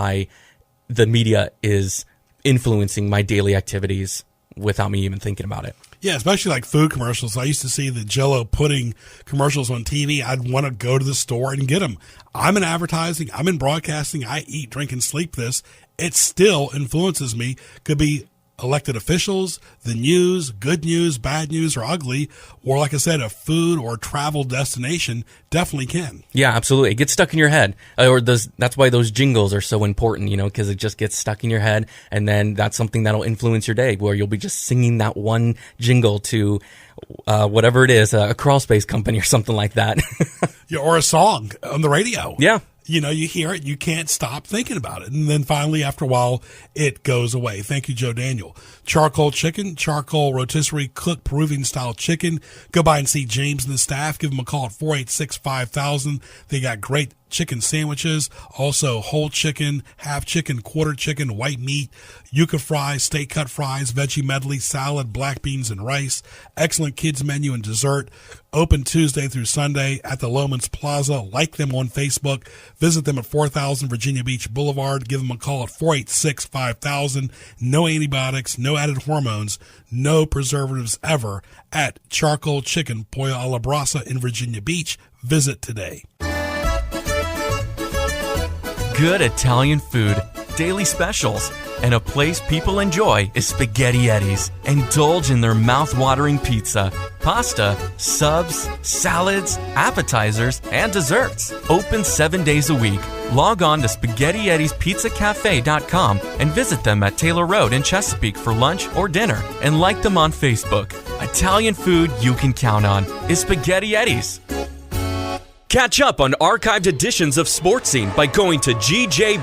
the media is influencing my daily activities without me even thinking about it. Yeah, especially like food commercials. I used to see the Jell-O pudding commercials on TV. I'd want to go to the store and get them. I'm in advertising. I'm in broadcasting. I eat, drink, and sleep this. It still influences me. Could be elected officials, the news, good news, bad news, or ugly, or like I said, a food or travel destination definitely can. Yeah, absolutely. It gets stuck in your head. That's why those jingles are so important, because it just gets stuck in your head, and then that's something that'll influence your day, where you'll be just singing that one jingle to whatever it is, a crawl space company or something like that. Yeah, or a song on the radio. Yeah. You hear it, you can't stop thinking about it. And then finally, after a while, it goes away. Thank you, Joe Daniel. Charcoal chicken, charcoal rotisserie cooked Peruvian style chicken. Go by and see James and the staff. Give them a call at 486-5000. They got great chicken sandwiches, also whole chicken, half chicken, quarter chicken, white meat, yuca fries, steak cut fries, veggie medley, salad, black beans, and rice. Excellent kids menu and dessert. Open Tuesday through Sunday at the Lomans Plaza. Like them on Facebook. Visit them at 4000 Virginia Beach Boulevard. Give them a call at 486-5000. No antibiotics, no added hormones, no preservatives ever at Charcoal Chicken, Pollo a la Brasa in Virginia Beach. Visit today. Good Italian food, daily specials, and a place people enjoy is Spaghetti Eddie's. Indulge in their mouth-watering pizza, pasta, subs, salads, appetizers, and desserts. Open 7 days a week. Log on to SpaghettiEddiesPizzaCafe.com and visit them at Taylor Road in Chesapeake for lunch or dinner, and like them on Facebook. Italian food you can count on is Spaghetti Eddie's. Catch up on archived editions of Sports Scene by going to gjbtv.com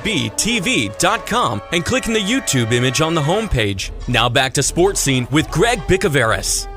and clicking the YouTube image on the homepage. Now back to Sports Scene with Greg Bicouvaris.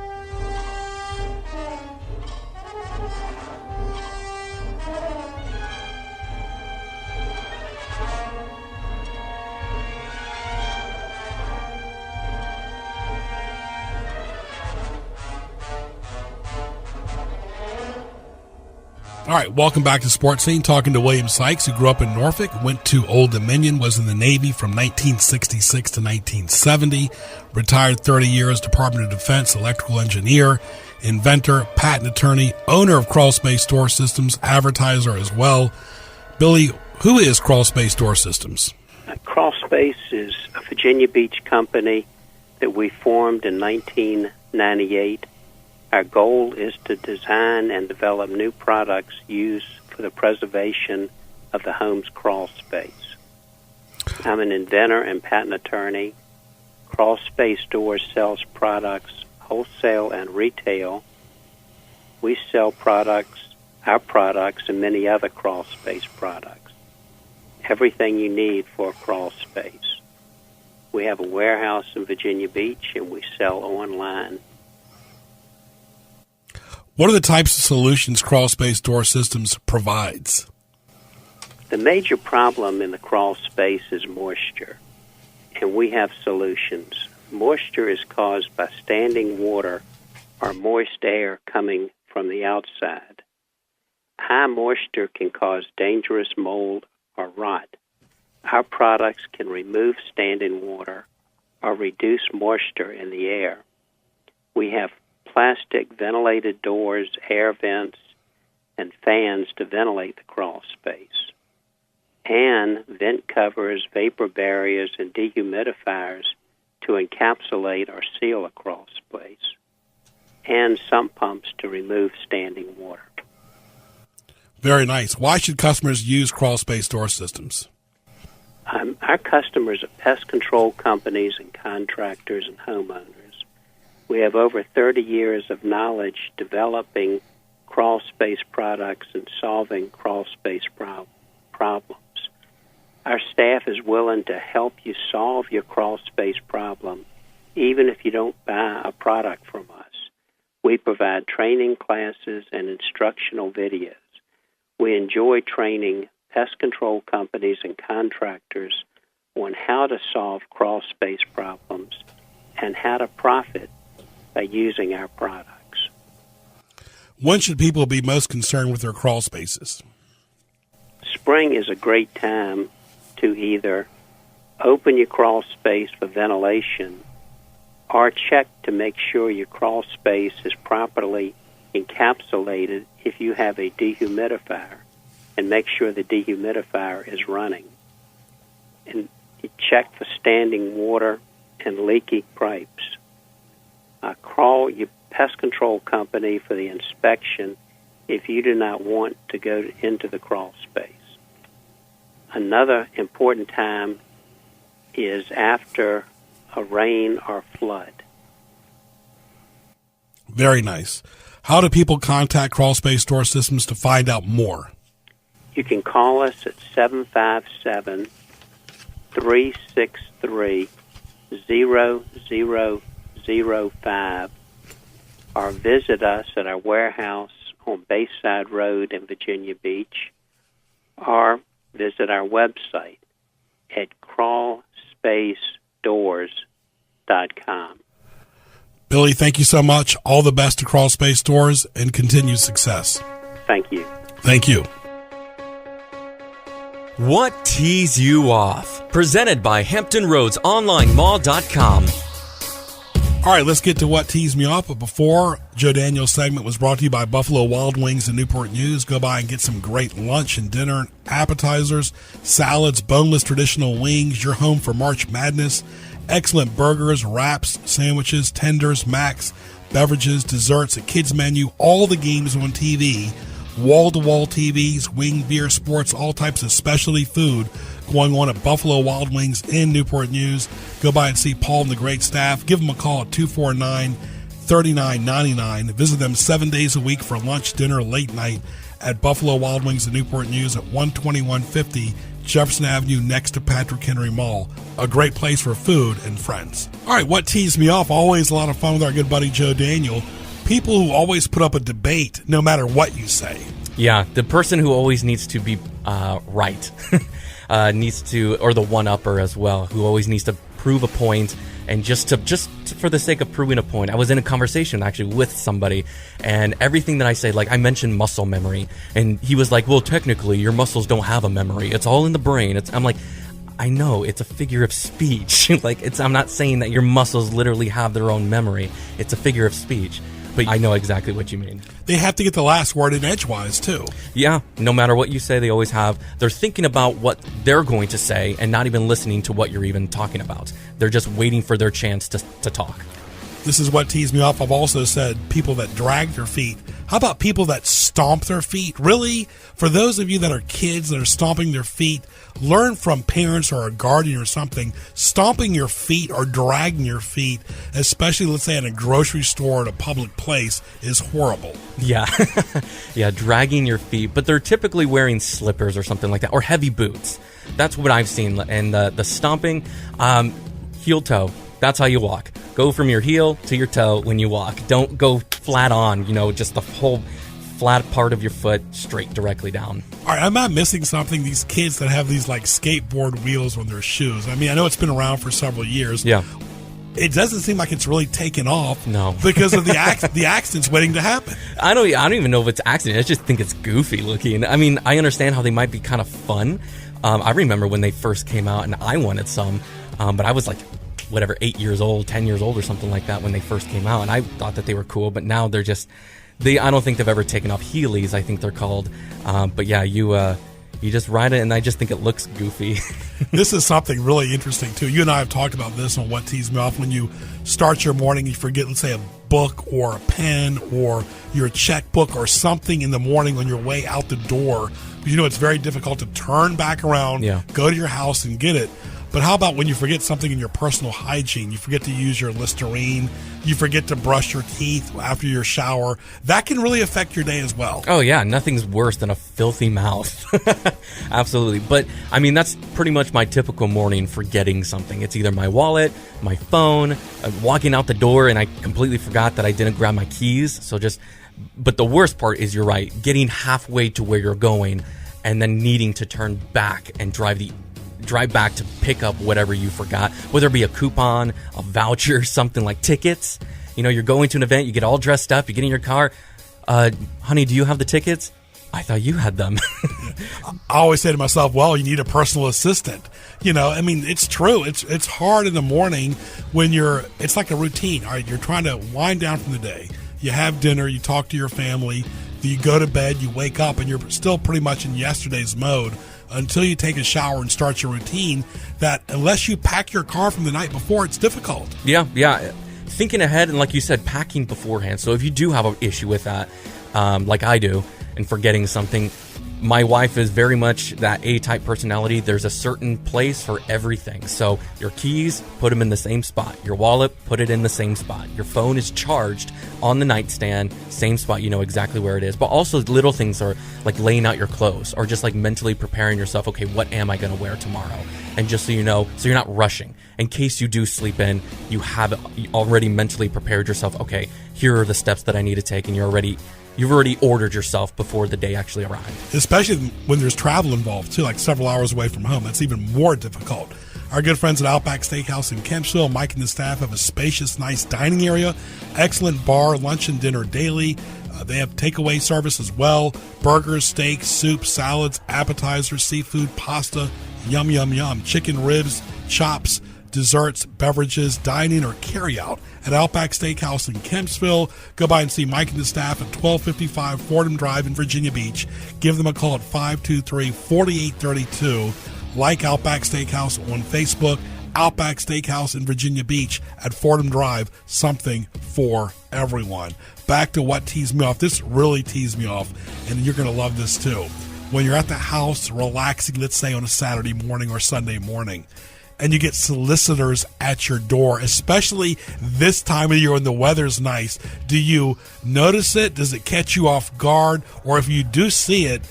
All right, welcome back to Sports Scene. Talking to William Sykes, who grew up in Norfolk, went to Old Dominion, was in the Navy from 1966 to 1970, retired 30 years, Department of Defense, electrical engineer, inventor, patent attorney, owner of Crawl Space Door Systems, advertiser as well. Billy, who is Crawl Space Door Systems? Crawl Space is a Virginia Beach company that we formed in 1998. Our goal is to design and develop new products used for the preservation of the home's crawl space. I'm an inventor and patent attorney. Crawl Space Doors sells products wholesale and retail. We sell our products, and many other crawl space products. Everything you need for a crawl space. We have a warehouse in Virginia Beach, and we sell online. What are the types of solutions Crawl Space Door Systems provides? The major problem in the crawl space is moisture, and we have solutions. Moisture is caused by standing water or moist air coming from the outside. High moisture can cause dangerous mold or rot. Our products can remove standing water or reduce moisture in the air. We have plastic ventilated doors, air vents, and fans to ventilate the crawl space, and vent covers, vapor barriers, and dehumidifiers to encapsulate or seal a crawl space, and sump pumps to remove standing water. Very nice. Why should customers use Crawl Space Door Systems? Our customers are pest control companies and contractors and homeowners. We have over 30 years of knowledge developing crawl space products and solving crawl space problems. Our staff is willing to help you solve your crawl space problem, even if you don't buy a product from us. We provide training classes and instructional videos. We enjoy training pest control companies and contractors on how to solve crawl space problems and how to profit by using our products. When should people be most concerned with their crawl spaces? Spring is a great time to either open your crawl space for ventilation or check to make sure your crawl space is properly encapsulated if you have a dehumidifier, and make sure the dehumidifier is running. And you check for standing water and leaky pipes. Call your pest control company for the inspection if you do not want to go into the crawl space. Another important time is after a rain or flood. Very nice. How do people contact Crawl Space Door Systems to find out more? You can call us at 757-363-0005 or visit us at our warehouse on Bayside Road in Virginia Beach, or visit our website at crawlspacedoors.com. Billy, thank you so much. All the best to Crawl Space Doors and continued success. Thank you. Thank you. What tees you off? Presented by HamptonRoadsOnlineMall.com. All right, let's get to what teased me off. But before, Joe Daniels' segment was brought to you by Buffalo Wild Wings and Newport News. Go by and get some great lunch and dinner, appetizers, salads, boneless traditional wings, your home for March Madness, excellent burgers, wraps, sandwiches, tenders, macks, beverages, desserts, a kids menu, all the games on TV, wall-to-wall TVs, wing, beer, sports, all types of specialty food going on at Buffalo Wild Wings in Newport News. Go by and see Paul and the great staff. Give them a call at 249-3999. Visit them 7 days a week for lunch, dinner, late night at Buffalo Wild Wings in Newport News at 12150 Jefferson Avenue next to Patrick Henry Mall. A great place for food and friends. All right, what teased me off? Always a lot of fun with our good buddy Joe Daniel. People who always put up a debate no matter what you say. Yeah, the person who always needs to be right. Needs to, or the one-upper as well, who always needs to prove a point, and just for the sake of proving a point. I was in a conversation actually with somebody, and everything that I say, like I mentioned muscle memory, and he was like, well, technically your muscles don't have a memory. It's all in the brain. I'm like, I know, it's a figure of speech. I'm not saying that your muscles literally have their own memory. It's a figure of speech. But I know exactly what you mean. They have to get the last word in edgewise, too. Yeah, no matter what you say, they always have. They're thinking about what they're going to say and not even listening to what you're even talking about. They're just waiting for their chance to talk. This is what teased me off. I've also said people that drag their feet. How about people that stomp their feet? Really, for those of you that are kids that are stomping their feet, learn from parents or a guardian or something. Stomping your feet or dragging your feet, especially, let's say, in a grocery store or at a public place, is horrible. Yeah. Yeah, dragging your feet. But they're typically wearing slippers or something like that, or heavy boots. That's what I've seen. And the stomping, heel toe. That's how you walk. Go from your heel to your toe when you walk. Don't go flat on, just the whole flat part of your foot straight directly down. All right, I'm not missing something. These kids that have these like skateboard wheels on their shoes. I mean, I know it's been around for several years. Yeah. It doesn't seem like it's really taken off. No. Because of the accidents waiting to happen. I don't even know if it's accident. I just think it's goofy looking. I mean, I understand how they might be kind of fun. I remember when they first came out and I wanted some, but I was like, 8 years old, 10 years old or something like that when they first came out, and I thought that they were cool, but now they're just, I don't think they've ever taken off Heelys, I think they're called. But yeah, you just ride it, and I just think it looks goofy. This is something really interesting, too. You and I have talked about this on What Tees Me Off. When you start your morning, you forget, let's say, a book or a pen or your checkbook or something in the morning on your way out the door. It's very difficult to turn back around, go to your house and get it. But how about when you forget something in your personal hygiene? You forget to use your Listerine. You forget to brush your teeth after your shower. That can really affect your day as well. Oh, yeah. Nothing's worse than a filthy mouth. Absolutely. But, I mean, that's pretty much my typical morning, forgetting something. It's either my wallet, my phone, walking out the door, and I completely forgot that I didn't grab my keys. But the worst part is, you're right, getting halfway to where you're going and then needing to turn back and drive back to pick up whatever you forgot, whether it be a coupon, a voucher, something like tickets. You're going to an event, you get all dressed up, you get in your car. Honey, do you have the tickets? I thought you had them. I always say to myself, well, you need a personal assistant. It's true. It's hard in the morning when it's like a routine. All right, you're trying to wind down from the day. You have dinner, you talk to your family, you go to bed, you wake up, and you're still pretty much in yesterday's mode until you take a shower and start your routine, that unless you pack your car from the night before, it's difficult. Yeah. Thinking ahead and, like you said, packing beforehand. So if you do have an issue with that, like I do, and forgetting something, my wife is very much that A-type personality. There's a certain place for everything. So your keys, put them in the same spot. Your wallet, put it in the same spot. Your phone is charged on the nightstand, same spot, you know exactly where it is. But also little things are like laying out your clothes, or just like mentally preparing yourself, okay, what am I going to wear tomorrow? And just so you know, so you're not rushing. In case you do sleep in, you have already mentally prepared yourself, okay, here are the steps that I need to take, and you've already ordered yourself before the day actually arrived. Especially when there's travel involved, too, like several hours away from home. That's even more difficult. Our good friends at Outback Steakhouse in Kempsville, Mike and the staff have a spacious, nice dining area, excellent bar, lunch and dinner daily. They have takeaway service as well. Burgers, steaks, soups, salads, appetizers, seafood, pasta, yum, yum, yum. Chicken ribs, chops, desserts, beverages, dine-in or carry-out at Outback Steakhouse in Kempsville. Go by and see Mike and the staff at 1255 Fordham Drive in Virginia Beach. Give them a call at 523-4832. Like Outback Steakhouse on Facebook. Outback Steakhouse in Virginia Beach at Fordham Drive. Something for everyone. Back to What Tees Me Off. This really tees me off, and you're going to love this too. When you're at the house relaxing, let's say on a Saturday morning or Sunday morning, and you get solicitors at your door, especially this time of year when the weather's nice. Do you notice it? Does it catch you off guard? Or if you do see it,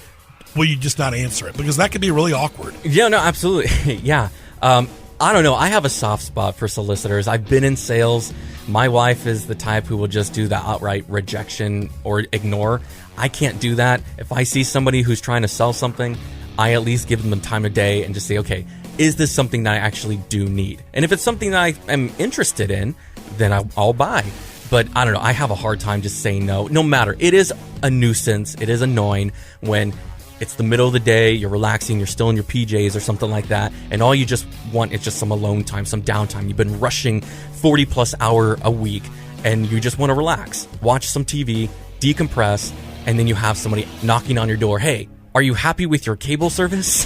will you just not answer it? Because that could be really awkward. Yeah, no, absolutely. Yeah. I don't know. I have a soft spot for solicitors. I've been in sales. My wife is the type who will just do the outright rejection or ignore. I can't do that. If I see somebody who's trying to sell something, I at least give them the time of day and just say, okay, is this something that I actually do need? And if it's something that I am interested in, then I'll buy. But I don't know. I have a hard time just saying no. No matter. It is a nuisance. It is annoying when it's the middle of the day, you're relaxing, you're still in your PJs or something like that, and all you just want is just some alone time, some downtime. You've been rushing 40-plus hour a week, and you just want to relax, watch some TV, decompress, and then you have somebody knocking on your door. Hey, are you happy with your cable service?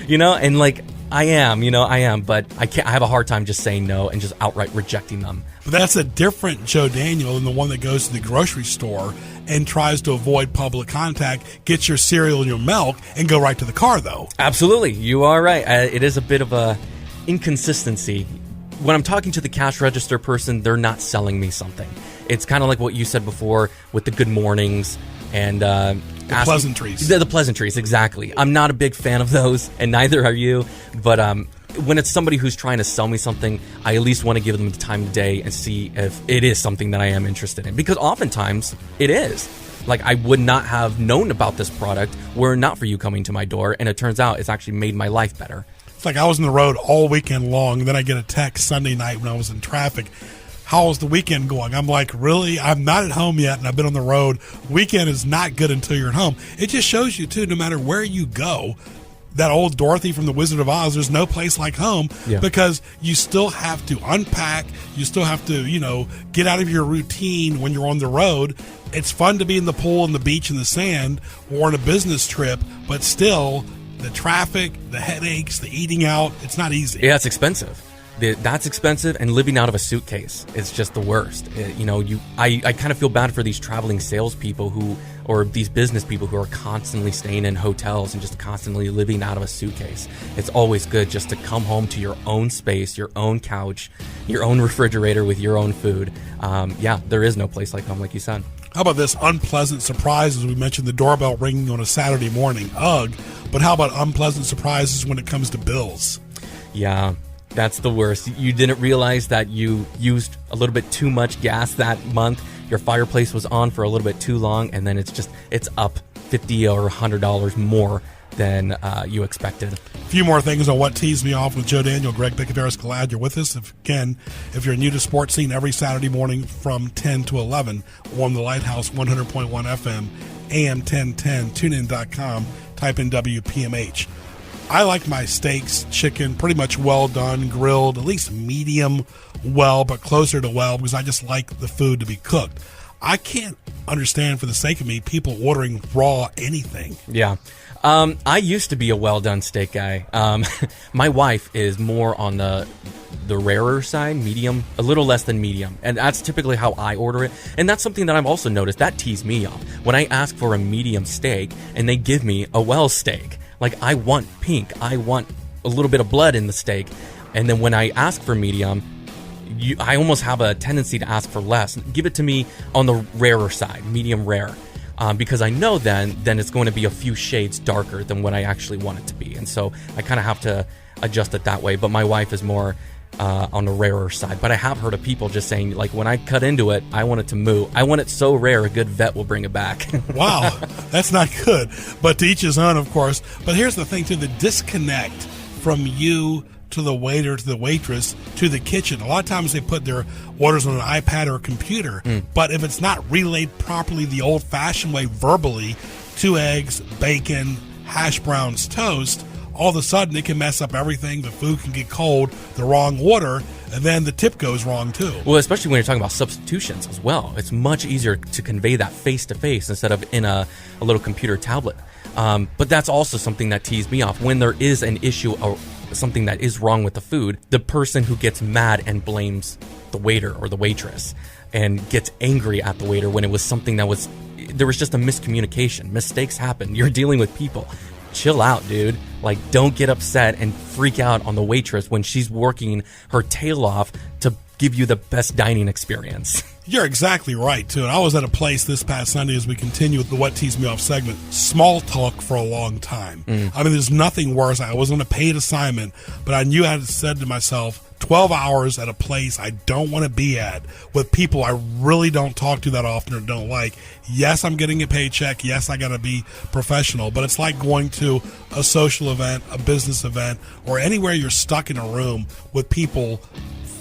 And like, I am, but I have a hard time just saying no and just outright rejecting them. But that's a different Joe Daniel than the one that goes to the grocery store and tries to avoid public contact, gets your cereal and your milk, and go right to the car, though. Absolutely. You are right. It is a bit of a inconsistency. When I'm talking to the cash register person, they're not selling me something. It's kind of like what you said before with the good mornings and the pleasantries. The pleasantries, exactly. I'm not a big fan of those, and neither are you. But when it's somebody who's trying to sell me something, I at least want to give them the time of day and see if it is something that I am interested in. Because oftentimes, it is. Like, I would not have known about this product were it not for you coming to my door, and it turns out it's actually made my life better. It's like I was on the road all weekend long, and then I get a text Sunday night when I was in traffic. How's the weekend going? I'm like, really? I'm not at home yet, and I've been on the road. Weekend is not good until you're at home. It just shows you, too, no matter where you go, that old Dorothy from The Wizard of Oz, there's no place like home, because you still have to unpack. You still have to, get out of your routine when you're on the road. It's fun to be in the pool and the beach and the sand or on a business trip, but still, the traffic, the headaches, the eating out, it's not easy. Yeah, it's expensive. That's expensive, and living out of a suitcase is just the worst. I kind of feel bad for these traveling salespeople or these business people who are constantly staying in hotels and just constantly living out of a suitcase. It's always good just to come home to your own space, your own couch, your own refrigerator with your own food. There is no place like home, like you said. How about this unpleasant surprises? We mentioned the doorbell ringing on a Saturday morning. Ugh. But how about unpleasant surprises when it comes to bills? Yeah, that's the worst. You didn't realize that you used a little bit too much gas that month. Your fireplace was on for a little bit too long, and then it's up $50 or $100 more than you expected. A few more things on What Teased Me Off with Joe Daniel. Greg Bicouvaris, glad you're with us. If you're new to Sports Scene, every Saturday morning from 10 to 11 on the Lighthouse 100.1 FM, AM 1010, tunein.com, type in WPMH. I like my steaks, chicken, pretty much well done, grilled, at least medium well, but closer to well, because I just like the food to be cooked. I can't understand, for the sake of me, people ordering raw anything. Yeah. I used to be a well-done steak guy. My wife is more on the rarer side, medium, a little less than medium. And that's typically how I order it. And that's something that I've also noticed. That teased me off. When I ask for a medium steak and they give me a well steak, like, I want pink. I want a little bit of blood in the steak. And then when I ask for medium, I almost have a tendency to ask for less. Give it to me on the rarer side, medium rare. Because I know then it's going to be a few shades darker than what I actually want it to be. And so I kind of have to adjust it that way. But my wife is more on the rarer side. But I have heard of people just saying, like, when I cut into it, I want it to move. I want it so rare, a good vet will bring it back. Wow, that's not good. But to each his own, of course. But here's the thing, too, the disconnect from you to the waiter, to the waitress, to the kitchen. A lot of times they put their orders on an iPad or a computer, but if it's not relayed properly the old-fashioned way, verbally, 2 eggs, bacon, hash browns, toast, all of a sudden it can mess up everything. The food can get cold, the wrong order, and then the tip goes wrong too. Well, especially when you're talking about substitutions as well. It's much easier to convey that face-to-face instead of in a little computer tablet. But that's also something that teased me off. When there is an issue or something that is wrong with the food, the person who gets mad and blames the waiter or the waitress and gets angry at the waiter when it was something there was just a miscommunication. Mistakes happen. You're dealing with people. Chill out, dude. Like, don't get upset and freak out on the waitress when she's working her tail off to give you the best dining experience. You're exactly right, too. And I was at a place this past Sunday as we continue with the What Teased Me Off segment, small talk for a long time. I mean, there's nothing worse. I was on a paid assignment, but I knew I had said to myself, 12 hours at a place I don't want to be at with people I really don't talk to that often or don't like. Yes, I'm getting a paycheck. Yes, I got to be professional, but it's like going to a social event, a business event, or anywhere you're stuck in a room with people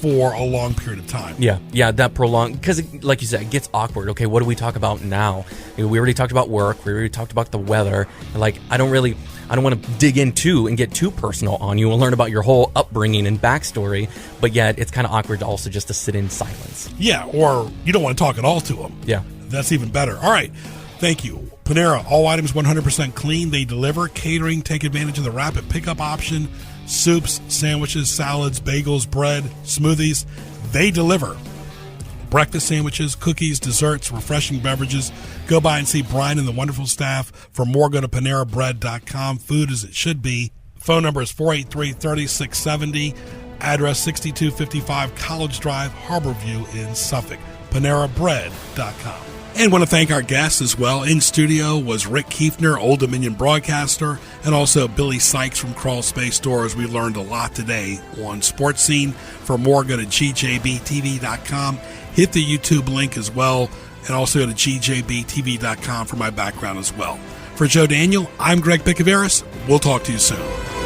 for a long period of time. Yeah, that prolonged, because like you said, it gets awkward. Okay, what do we talk about now? We already talked about work. We already talked about the weather. Like, I don't want to dig into and get too personal on you and learn about your whole upbringing and backstory, but yet it's kind of awkward to also just to sit in silence. Yeah, or you don't want to talk at all to them. Yeah. That's even better. All right, thank you. Panera, all items 100% clean. They deliver, catering, take advantage of the rapid pickup option. soups, sandwiches, salads, bagels, bread, smoothies. They deliver. Breakfast sandwiches, cookies, desserts, refreshing beverages. Go by and see Brian and the wonderful staff. For more, go to PaneraBread.com. Food as it should be. Phone number is 483-3670. Address 6255 College Drive, Harborview in Suffolk. PaneraBread.com. And want to thank our guests as well. In studio was Rick Kiefner, Old Dominion broadcaster, and also Billy Sykes from Crawl Space Stores. We learned a lot today on Sports Scene. For more, go to gjbtv.com. Hit the YouTube link as well, and also go to gjbtv.com for my background as well. For Joe Daniel, I'm Greg Bicouvaris. We'll talk to you soon.